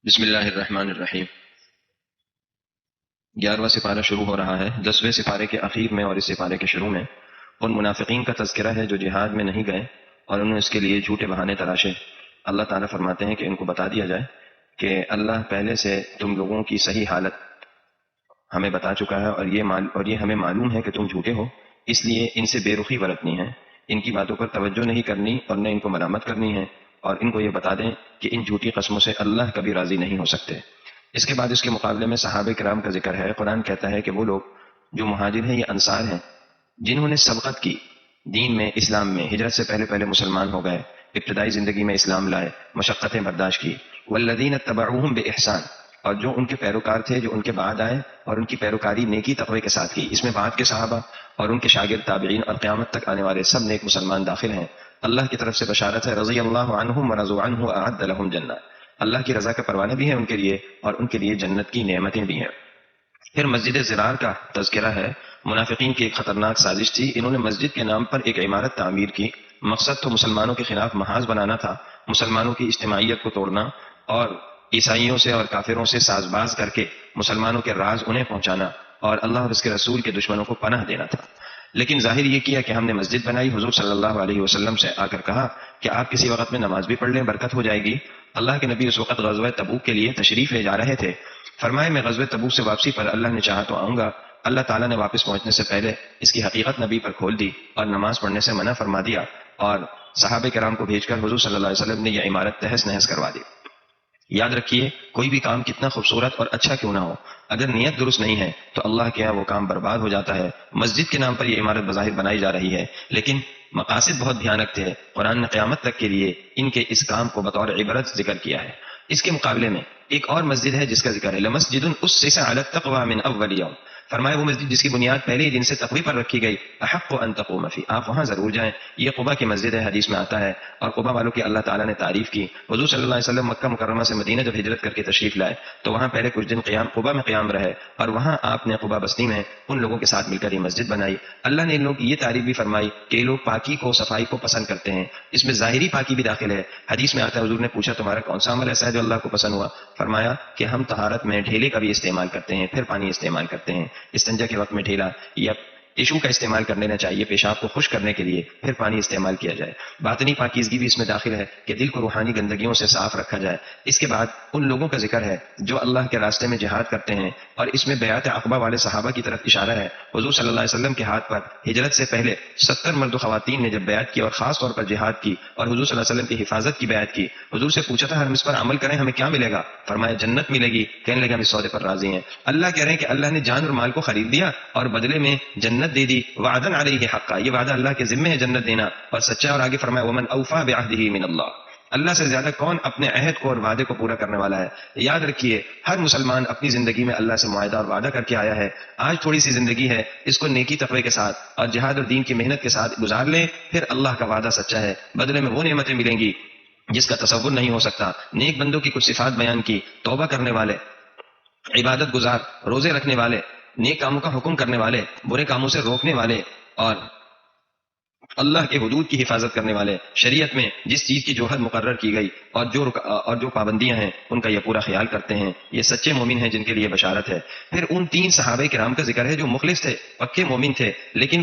بسم اللہ الرحمن الرحیم۔ 11واں سپارہ شروع ہو رہا ہے۔ 10ویں سپارے کے اخیر میں اور اس سپارے کے شروع میں ان منافقین کا تذکرہ ہے جو جہاد میں نہیں گئے اور انہوں نے اس کے لیے جھوٹے بہانے تراشے۔ اللہ تعالیٰ فرماتے ہیں کہ ان کو بتا دیا جائے کہ اللہ پہلے سے تم لوگوں کی صحیح حالت ہمیں بتا چکا ہے اور یہ ہمیں معلوم ہے کہ تم جھوٹے ہو، اس لیے ان سے بے رخی برتنی ہے، ان کی باتوں پر توجہ نہیں کرنی اور نہ ان کو ملامت کرنی ہے، اور ان کو یہ بتا دیں کہ ان جھوٹی قسموں سے اللہ کبھی راضی نہیں ہو سکتے۔ اس کے بعد اس کے مقابلے میں صحابہ کرام کا ذکر ہے۔ قرآن کہتا ہے کہ وہ لوگ جو مہاجر ہیں، یہ انصار ہیں جنہوں نے سبقت کی دین میں، اسلام میں، ہجرت سے پہلے مسلمان ہو گئے، ابتدائی زندگی میں اسلام لائے، مشقتیں برداشت کی۔ والذین اتبعوہم بإحسان، اور جو ان کے پیروکار تھے جو ان کے بعد آئے اور ان کی پیروکاری نیکی تقوی کے ساتھ کی۔ اس میں بعد کے صحابہ اور ان کے شاگرد تابعین اور قیامت تک آنے والے سب نیک مسلمان داخل ہیں۔ اللہ کی طرف سے بشارت ہے، رضی اللہ عنہم ورضوا عنہ اعد لهم جنات، اللہ کی رضا کا پروانہ بھی ہے ان کے لیے اور ان کے لیے جنت کی نعمتیں بھی ہیں۔ پھر مسجد زرار کا تذکرہ ہے۔ منافقین کی ایک خطرناک سازش تھی، انہوں نے مسجد کے نام پر ایک عمارت تعمیر کی۔ مقصد تو مسلمانوں کے خلاف محاذ بنانا تھا، مسلمانوں کی اجتماعیت کو توڑنا اور عیسائیوں سے اور کافروں سے ساز باز کر کے مسلمانوں کے راز انہیں پہنچانا اور اللہ اور اس کے رسول کے دشمنوں کو پناہ دینا تھا۔ لیکن ظاہر یہ کیا کہ ہم نے مسجد بنائی، حضور صلی اللہ علیہ وسلم سے آ کر کہا کہ آپ کسی وقت میں نماز بھی پڑھ لیں، برکت ہو جائے گی۔ اللہ کے نبی اس وقت غزوہ تبوک کے لیے تشریف لے جا رہے تھے۔ فرمائے میں غزوہ تبوک سے واپسی پر اللہ نے چاہا تو آؤں گا۔ اللہ تعالیٰ نے واپس پہنچنے سے پہلے اس کی حقیقت نبی پر کھول دی اور نماز پڑھنے سے منع فرما دیا، اور صحابہ کرام کو بھیج کر حضور صلی اللہ علیہ وسلم نے یہ عمارت تہس نہس کروا دی۔ یاد رکھیے، کوئی بھی کام کتنا خوبصورت اور اچھا کیوں نہ ہو، اگر نیت درست نہیں ہے تو اللہ کے یہاں وہ کام برباد ہو جاتا ہے۔ مسجد کے نام پر یہ عمارت بظاہر بنائی جا رہی ہے، لیکن مقاصد بہت بھیانک تھے۔ قرآن نے قیامت تک کے لیے ان کے اس کام کو بطور عبرت ذکر کیا ہے۔ اس کے مقابلے میں ایک اور مسجد ہے جس کا ذکر ہے، لمسجد اسس علی التقوی من اول یوم، فرمایا وہ مسجد جس کی بنیاد پہلے ہی دن سے تقوی پر رکھی گئی، احق ان تقوم فی، آپ وہاں ضرور جائیں۔ یہ قبا کی مسجد ہے، حدیث میں آتا ہے، اور قبا والوں کی اللہ تعالیٰ نے تعریف کی۔ حضور صلی اللہ علیہ وسلم مکہ مکرمہ سے مدینہ جب ہجرت کر کے تشریف لائے تو وہاں پہلے کچھ دن قبا میں قیام رہے، اور وہاں آپ نے قبا بستی میں ان لوگوں کے ساتھ مل کر یہ مسجد بنائی۔ اللہ نے ان لوگوں کی یہ تعریف بھی فرمائی کہ یہ لوگ پاکی کو، صفائی کو پسند کرتے ہیں، اس میں ظاہری پاکی بھی داخل ہے۔ حدیث میں آتا ہے، حضور نے پوچھا تمہارا کون سا عمل ایسا ہے جو اللہ کو پسند ہوا؟ فرمایا کہ ہم طہارت میں ڈھیلے کا بھی استعمال کرتے ہیں، پھر پانی استعمال کرتے ہیں، استنجا کے وقت میں ڈھیلا یا ٹیشو کا استعمال کر لینا چاہیے پیشاب کو خشک کرنے کے لیے، پھر پانی استعمال کیا جائے۔ باطنی پاکیزگی بھی اس میں داخل ہے کہ دل کو روحانی گندگیوں سے صاف رکھا جائے۔ اس کے بعد ان لوگوں کا ذکر ہے جو اللہ کے راستے میں جہاد کرتے ہیں، اور اس میں بیعت عقبہ والے صحابہ کی طرف اشارہ ہے۔ حضور صلی اللہ علیہ وسلم کے ہاتھ پر ہجرت سے پہلے 70 مرد و خواتین نے جب بیعت کی اور خاص طور پر جہاد کی اور حضور صلی اللہ علیہ وسلم کی حفاظت کی بیعت کی، حضور سے پوچھا تھا ہم اس پر عمل کریں ہمیں کیا ملے گا؟ فرمایا جنت ملے گی۔ کہنے لگا ہم اس سودے پر راضی ہیں۔ اللہ کہہ رہے ہیں کہ اللہ نے جان اور مال کو خرید دیا اور بدلے میں جنت دے دی، وعدن علیہ حقا، یہ وعدہ اللہ کے ذمہ ہے جنت دینا اور سچا۔ اور آگے فرمایا ومن اوفی بعہدہ من اللہ، اللہ سے زیادہ کون اپنے عہد کو اور وعدے کو پورا کرنے والا ہے؟ یاد رکھیے، ہر مسلمان اپنی زندگی میں اللہ سے معاہدہ اور وعدہ کر کے آیا ہے۔ آج تھوڑی سی زندگی ہے، اس کو نیکی تقوی کے ساتھ اور جہاد اور دین کی محنت کے ساتھ گزار لیں، پھر اللہ کا وعدہ سچا ہے، بدلے میں وہ نعمتیں ملیں گی جس کا تصور نہیں ہو سکتا۔ نیک بندوں کی کچھ صفات بیان کی، توبہ کرنے والے، عبادت گزار، روزے رکھنے والے، نیک کاموں کا حکم کرنے والے، برے کاموں سے روکنے والے، اور اللہ کے حدود کی حفاظت کرنے والے، شریعت میں جس چیز کی جو حد مقرر کی گئی اور جو پابندیاں ہیں ان کا یہ پورا خیال کرتے ہیں، یہ سچے مومن ہیں جن کے لیے بشارت ہے۔ پھر ان 3 صحابہ کرام کا ذکر ہے جو مخلص تھے، پکے مومن تھے، لیکن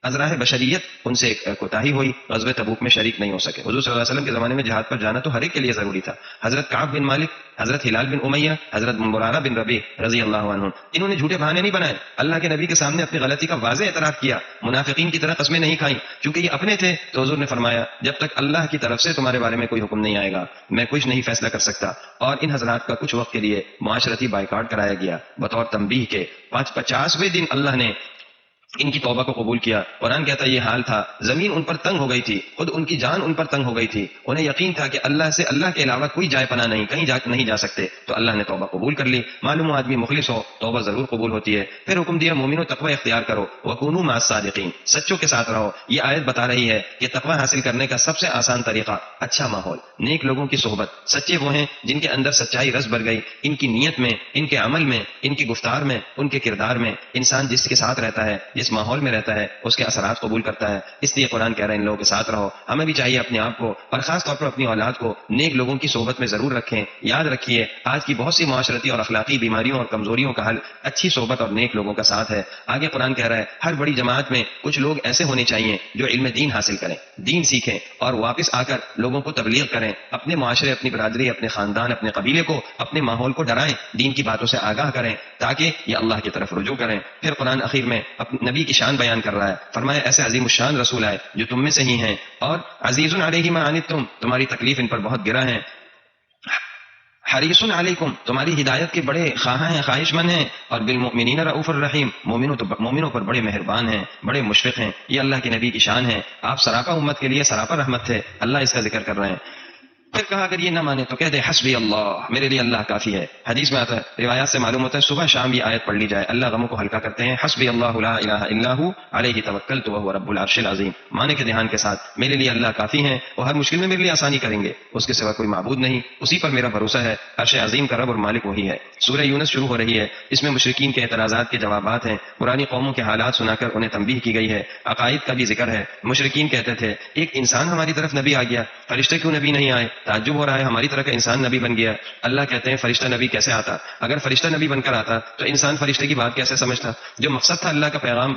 ازراہ بشریت ان سے کوتاہی ہوئی، غزوہ تبوک میں شریک نہیں ہو سکے۔ حضور صلی اللہ علیہ وسلم کے زمانے میں جہاد پر جانا تو ہر ایک کے لیے ضروری تھا۔ حضرت کعب بن مالک، حضرت ہلال بن امیہ، حضرت مرارہ بن ربیع رضی اللہ عنہ، انہوں نے جھوٹے بہانے نہیں بنائے، اللہ کے نبی کے سامنے اپنی غلطی کا واضح اعتراف کیا، منافقین کی طرح قسمیں نہیں کھائیں، چونکہ یہ اپنے تھے تو حضور نے فرمایا جب تک اللہ کی طرف سے تمہارے بارے میں کوئی حکم نہیں آئے گا میں کچھ نہیں فیصلہ کر سکتا۔ اور ان حضرات کا کچھ وقت کے لیے معاشرتی بائیکاٹ کرایا گیا بطور تنبیہ کے۔ 50ویں دن اللہ نے ان کی توبہ کو قبول کیا۔ قرآن کہتا ہے یہ حال تھا، زمین ان پر تنگ ہو گئی تھی، خود ان کی جان ان پر تنگ ہو گئی تھی، انہیں یقین تھا کہ اللہ سے، اللہ کے علاوہ کوئی جائے پناہ نہیں، کہیں نہیں جا سکتے، تو اللہ نے توبہ قبول کر لی۔ معلوم ہو آدمی مخلص ہو توبہ ضرور قبول ہوتی ہے۔ پھر حکم دیا مومنو تقوی اختیار کرو، وکونوا مع الصادقین، سچوں کے ساتھ رہو۔ یہ آیت بتا رہی ہے کہ تقوی حاصل کرنے کا سب سے آسان طریقہ اچھا ماحول، نیک لوگوں کی صحبت۔ سچے وہ ہیں جن کے اندر سچائی رس بھر گئی، ان کی نیت میں، ان کے عمل میں، ان کی گفتار میں، ان کے کردار میں۔ انسان جس کے ساتھ رہتا ہے، اس ماحول میں رہتا ہے اس کے اثرات قبول کرتا ہے. اس لیے قرآن کہہ رہا ہے ان لوگوں کے ساتھ رہو. ہمیں بھی چاہیے اپنے آپ کو اور خاص طور پر اپنی اولاد کو نیک لوگوں کی صحبت میں ضرور رکھیں. یاد رکھیے آج کی بہت سی معاشرتی اور اخلاقی بیماریوں اور کمزوریوں کا حل اچھی صحبت اور نیک لوگوں کا ساتھ ہے. آگے قرآن کہہ رہا ہے ہر بڑی جماعت میں کچھ لوگ ایسے ہونے چاہیے جو علم دین حاصل کریں, دین سیکھیں اور واپس آ کر لوگوں کو تبلیغ کریں. اپنے معاشرے, اپنی برادری, اپنے خاندان, اپنے قبیلے کو, اپنے ماحول کو ڈرائیں, دین کی باتوں سے آگاہ کریں تاکہ یہ اللہ کی طرف رجوع کریں. پھر قرآن اخیر میں نبی کی شان بیان کر رہا ہے. فرمایا ایسے عظیم الشان رسول آئے جو تم میں سے ہی ہیں اور عزیز علیہ ما عنتم, تمہاری تکلیف ان پر بہت گرا ہے, حریص علیکم, تمہاری ہدایت کے بڑے خواہاں ہیں, خواہش مند ہیں, اور بالمؤمنین رؤوف الرحیم, مومنوں پر بڑے مہربان ہیں, بڑے مشفق ہیں. یہ اللہ کے نبی کی شان ہے. آپ سراپا امت کے لیے سراپا رحمت تھے. اللہ اس کا ذکر کر رہے ہیں. پھر کہا اگر یہ نہ مانے تو کہہ دے حسبی اللہ, میرے لیے اللہ کافی ہے. حدیث میں آتا ہے, روایات سے معلوم ہوتا ہے صبح شام یہ آیت پڑھ لی جائے, اللہ غموں کو ہلکا کرتے ہیں. حسبی اللہ لا الہ الا هو علیہ توکلت وهو رب العرش العظیم, مانے کے دھیان کے ساتھ میرے لیے اللہ کافی ہیں, وہ ہر مشکل میں میرے لیے آسانی کریں گے, اس کے سوا کوئی معبود نہیں, اسی پر میرا بھروسہ ہے. عرش عظیم کا رب اور مالک وہی ہے. سورہ یونس شروع ہو رہی ہے. اس میں مشرکین کے اعتراضات کے جوابات ہیں, پرانی قوموں کے حالات سنا کر انہیں تنبیہ کی گئی ہے, عقائد کا بھی ذکر ہے. مشرکین کہتے تھے ایک انسان ہماری طرف نبی آ گیا, فرشتے کیوں نبی نہیں آئے؟ تعجب ہو رہا ہے ہماری طرح کا انسان نبی بن گیا. اللہ کہتے ہیں فرشتہ نبی کیسے آتا؟ اگر فرشتہ نبی بن کر آتا تو انسان فرشتے کی بات کیسے سمجھتا؟ جو مقصد تھا اللہ کا پیغام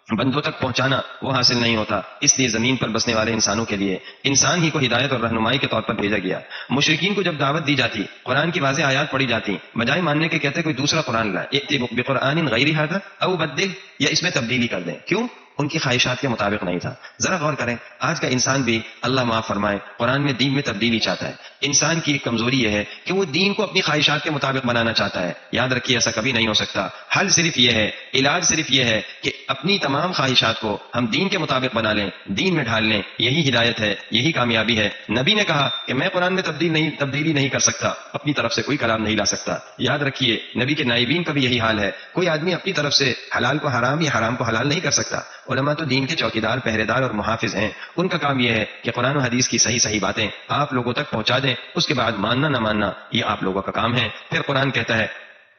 بندوں تک پہنچانا وہ حاصل نہیں ہوتا. اس لیے زمین پر بسنے والے انسانوں کے لیے انسان ہی کو ہدایت اور رہنمائی کے طور پر بھیجا گیا. مشرکین کو جب دعوت دی جاتی, قرآن کی واضح آیات پڑھی جاتی, بجائے ماننے کے کہتے کوئی دوسرا قرآن لائے, ائتی بقرآن غیر ھذا او بدل, یا اس میں تبدیلی کر دیں. کیوں؟ ان کی خواہشات کے مطابق نہیں تھا. ذرا غور کریں, آج کا انسان بھی اللہ معاف فرمائے قرآن میں دین میں تبدیلی چاہتا ہے. انسان کی کمزوری یہ ہے کہ وہ دین کو اپنی خواہشات کے مطابق بنانا چاہتا ہے. یاد رکھیے ایسا کبھی نہیں ہو سکتا. حل صرف یہ ہے, علاج صرف یہ ہے کہ اپنی تمام خواہشات کو ہم دین کے مطابق بنا لیں, دین میں ڈھال لیں. یہی ہدایت ہے, یہی کامیابی ہے. نبی نے کہا کہ میں قرآن میں تبدیلی نہیں کر سکتا, اپنی طرف سے کوئی کلام نہیں لا سکتا. یاد رکھیے نبی کے نائبین کا بھی یہی حال ہے. کوئی آدمی اپنی طرف سے حلال کو حرام یا حرام کو حلال نہیں کر سکتا. علماء تو دین کے چوکیدار, پہرے دار اور محافظ ہیں. ان کا کام یہ ہے کہ قرآن و حدیث کی صحیح باتیں آپ لوگوں تک پہنچا دیں. اس کے بعد ماننا نہ ماننا یہ آپ لوگوں کا کام ہے. پھر قرآن کہتا ہے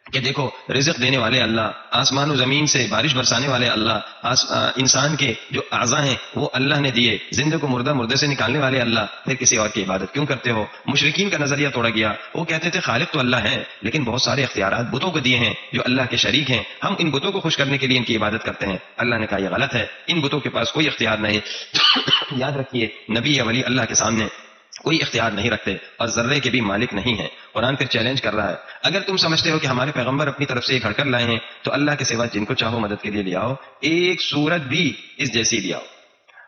کہ دیکھو رزق دینے والے اللہ, آسمان و زمین سے بارش برسانے والے اللہ, انسان کے جو اعضاء ہیں وہ اللہ نے دیے, زندے کو مردے سے نکالنے والے اللہ, پھر کسی اور کی عبادت کیوں کرتے ہو؟ مشرکین کا نظریہ توڑا گیا. وہ کہتے تھے خالق تو اللہ ہے لیکن بہت سارے اختیارات بتوں کو دیے ہیں جو اللہ کے شریک ہیں, ہم ان بتوں کو خوش کرنے کے لیے ان کی عبادت کرتے ہیں. اللہ نے کہا یہ غلط ہے, ان بتوں کے پاس کوئی اختیار نہیں. یاد رکھیے نبی یا ولی اللہ کے سامنے کوئی اختیار نہیں رکھتے اور ذرے کے بھی مالک نہیں ہیں. قرآن پھر چیلنج کر رہا ہے, اگر تم سمجھتے ہو کہ ہمارے پیغمبر اپنی طرف سے یہ گھڑ کر لائے ہیں تو اللہ کے سوا جن کو چاہو مدد کے لیے لے آؤ, ایک سورت بھی اس جیسی لے آؤ.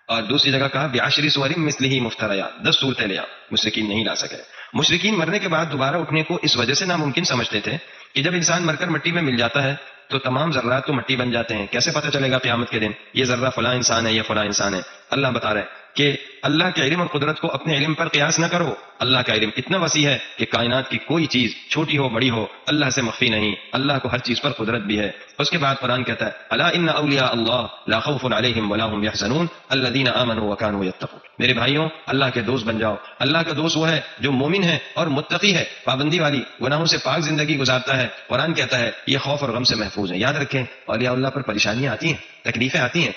اور دوسری جگہ کہا بعشر سور مثلہ مفتریات, 10 صورتیں لے آؤ. مشرکین نہیں لا سکے. مشرکین مرنے کے بعد دوبارہ اٹھنے کو اس وجہ سے ناممکن سمجھتے تھے کہ جب انسان مر کر مٹی میں مل جاتا ہے تو تمام ذرات تو مٹی بن جاتے ہیں. کیسے پتہ چلے گا قیامت کے دن یہ ذرہ فلاں انسان ہے, یہ فلاں انسان ہے؟ اللہ بتا رہے ہیں کہ اللہ کے علم اور قدرت کو اپنے علم پر قیاس نہ کرو. اللہ کا علم اتنا وسیع ہے کہ کائنات کی کوئی چیز چھوٹی ہو بڑی ہو اللہ سے مخفی نہیں. اللہ کو ہر چیز پر قدرت بھی ہے. اس کے بعد قرآن کہتا ہے الا ان اولیاء اللہ لا خوف علیہم ولا هم يحزنون الذين آمنوا وكانوا يتقون. میرے بھائیوں اللہ کے دوست بن جاؤ. اللہ کا دوست وہ ہے جو مومن ہے اور متقی ہے, پابندی والی, گناہوں سے پاک زندگی گزارتا ہے. قرآن کہتا ہے یہ خوف اور غم سے محفوظ ہے. یاد رکھیں اولیاء اللہ پر پریشانیاں آتی ہیں, تکلیفیں آتی ہیں,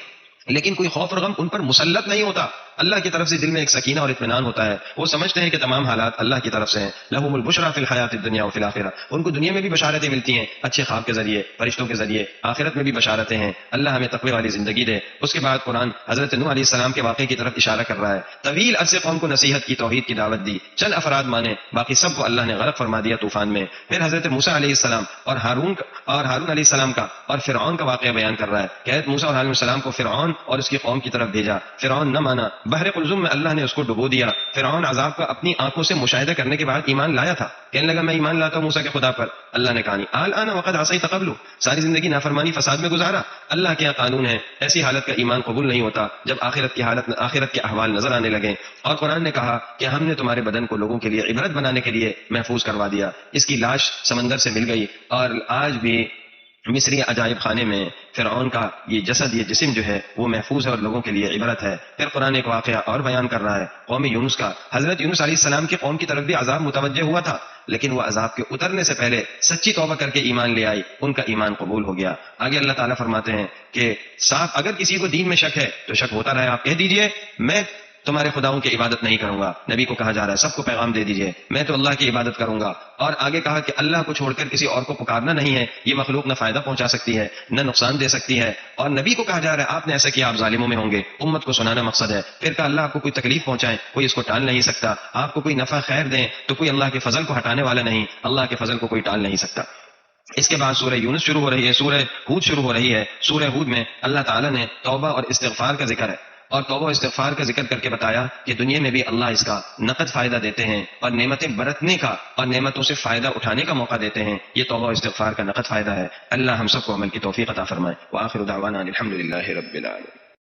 لیکن کوئی خوف اور غم ان پر مسلط نہیں ہوتا. اللہ کی طرف سے دل میں ایک سکینہ اور اطمینان ہوتا ہے. وہ سمجھتے ہیں کہ تمام حالات اللہ کی طرف سے ہیں. لہم البشریٰ فی الحیات الدنیا وفی الآخرہ. ان کو دنیا میں بھی بشارتیں ملتی ہیں اچھے خواب کے ذریعے, فرشتوں کے ذریعے. آخرت میں بھی بشارتیں ہیں. اللہ ہمیں تقوی والی زندگی دے. اس کے بعد قرآن حضرت نوح علیہ السلام کے واقعے کی طرف اشارہ کر رہا ہے. طویل عرصے قوم کو نصیحت کی, توحید کی دعوت دی, چند افراد مانے, باقی سب کو اللہ نے غرق فرما دیا طوفان میں. پھر حضرت موسیٰ علیہ السلام اور ہارون علیہ السلام کا اور فرعون کا واقعہ بیان کر رہا ہے کہ حضرت موسیٰ علیہ السلام کو فرعون اور اس کی قوم کی طرف بھیجا. فرعون نہ مانا, بحر قلزم میں اللہ نے اس کو ڈبو دیا. فرعون عذاب کا اپنی آنکھوں سے مشاہدہ کرنے کے بعد ایمان لایا تھا, کہنے لگا میں ایمان لاتا ہوں موسیٰ کے خدا پر. اللہ نے کہا نہیں, الآن وقد عصیت قبل, ساری زندگی نافرمانی فساد میں گزارا. اللہ کے قانون ہے, ایسی حالت کا ایمان قبول نہیں ہوتا جب آخرت کے احوال نظر آنے لگے. اور قرآن نے کہا کہ ہم نے تمہارے بدن کو لوگوں کے لیے عبرت بنانے کے لیے محفوظ کروا دیا. اس کی لاش سمندر سے مل گئی اور آج بھی مصری عجائب خانے میں فرعون کا یہ جسد، یہ جسم جو ہے وہ محفوظ ہے اور لوگوں کے لیے عبرت ہے۔ پھر قرآن ایک واقعہ اور بیان کر رہا ہے قوم یونس کا۔ حضرت یونس علیہ السلام کی قوم کی طرف بھی عذاب متوجہ ہوا تھا، لیکن وہ عذاب کے اترنے سے پہلے سچی توبہ کر کے ایمان لے آئی، ان کا ایمان قبول ہو گیا۔ آگے اللہ تعالیٰ فرماتے ہیں کہ صاف اگر کسی کو دین میں شک ہے تو شک ہوتا رہے، آپ کہہ دیجئے میں تمہارے خداؤں کی عبادت نہیں کروں گا۔ نبی کو کہا جا رہا ہے سب کو پیغام دے دیجئے میں تو اللہ کی عبادت کروں گا، اور آگے کہا کہ اللہ کو چھوڑ کر کسی اور کو پکارنا نہیں ہے، یہ مخلوق نہ فائدہ پہنچا سکتی ہے نہ نقصان دے سکتی ہے۔ اور نبی کو کہا جا رہا ہے آپ نے ایسا کیا آپ ظالموں میں ہوں گے، امت کو سنانا مقصد ہے۔ پھر کہا اللہ آپ کو کوئی تکلیف پہنچائے کوئی اس کو ٹال نہیں سکتا، آپ کو کوئی نفع خیر دیں تو کوئی اللہ کے فضل کو ہٹانے والا نہیں، اللہ کے فضل کو کوئی ٹال نہیں سکتا۔ اس کے بعد سورہ یونس شروع ہو رہی ہے، سورہ ہود شروع ہو رہی ہے۔ سورہ ہود میں اللہ تعالیٰ نے توبہ اور استغفار کا ذکر ہے، اور توبہ و استغفار کا ذکر کر کے بتایا کہ دنیا میں بھی اللہ اس کا نقد فائدہ دیتے ہیں، اور نعمتیں برتنے کا اور نعمتوں سے فائدہ اٹھانے کا موقع دیتے ہیں۔ یہ توبہ و استغفار کا نقد فائدہ ہے۔ اللہ ہم سب کو عمل کی توفیق عطا فرمائے۔ وآخر دعوانا الحمد للہ رب العالمین۔